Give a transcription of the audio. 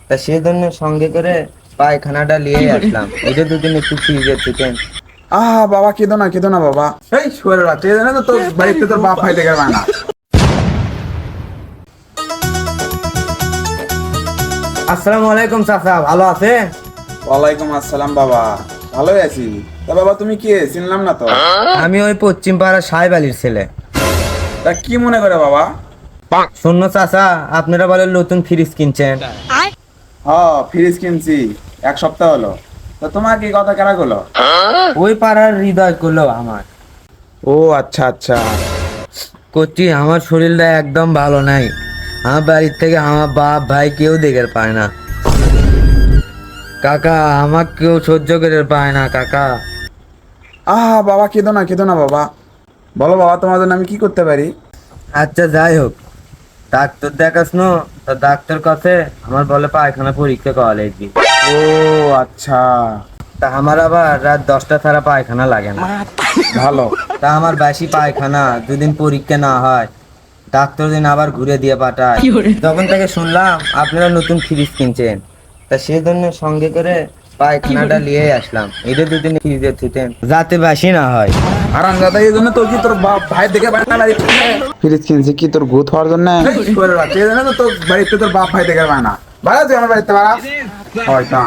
তা সেজন্য সঙ্গে করে পায়খানাটা নিয়ে আসলাম। এটা দুদিন একটু ফ্রিজে চিকেন। বাবা কেঁদো না বাবা। এই শুয়ারের বাচ্চা, এই জানে তো তোর বাড়িতে তোর বাপ ভাই দেখে না। আসসালামু আলাইকুম চাচা, ভালো আছে? ওয়ালাইকুম আসসালাম বাবা, ভালোই আছি। তা বাবা তুমি কে, চিনলাম না তো। আমি ওই পশ্চিম পাড়ার সাহেব আলীর ছেলে। তা কি মনে করে বাবা? শূন্য চাচা, আপনারা বলেন নতুন ফ্রিজ কিনছেন। ফ্রিজ কিনছি, 1 সপ্তাহ হলো। তা তোমার কি কথা কেনা হলো? ওই পাড়ার হৃদয় করলো আমার। ও আচ্ছা আচ্ছা। করছি আমার শরীরটা একদম ভালো নাই। আমার বাড়ির থেকে আমার বাপ ভাই কেউ দেখে পায় না কাকা, আমার কেউ সহ্য করে পায় না কাকা। বাবা কেঁদো না বাবা। বলো বাবা, তোমার জন্য আমি কি করতে পারি? আচ্ছা যাই হোক, ডাক্তার দেখাস নো, তা ডাক্তার কাছে আমার বলে পায়খানা পরীক্ষা করা লাগবে। ও আচ্ছা, তা আমার আবার রাত 10টা ছাড়া পায়খানা লাগে না। ভালো। তা আমার বেশি পায়খানা দুদিন পরীক্ষা না হয়, ডাক্তার দিন আবার ঘুরে দিয়ে পাঠায়। তখন থেকে শুনলাম আপনারা নতুন ফ্রিজ কিনছেন, তা সেজন্য সঙ্গে করে পায়খানাটা নিয়ে আসলাম। এটা দুদিন ফ্রিজে থিতেন যাতে বেশি না হয়। আরাম দাদা, এই জন্য তোর কি তোর বাপ ভাই দেখে পায় না? ফ্রিজ কিনছি কি তোর ভূত হওয়ার জন্য? এই জন্য তো তোর বাড়িতে তোর বাপ ভাই দেখে পায় না। ভাড়া তুই আমার বাড়িতে ভাড়া হয় তা।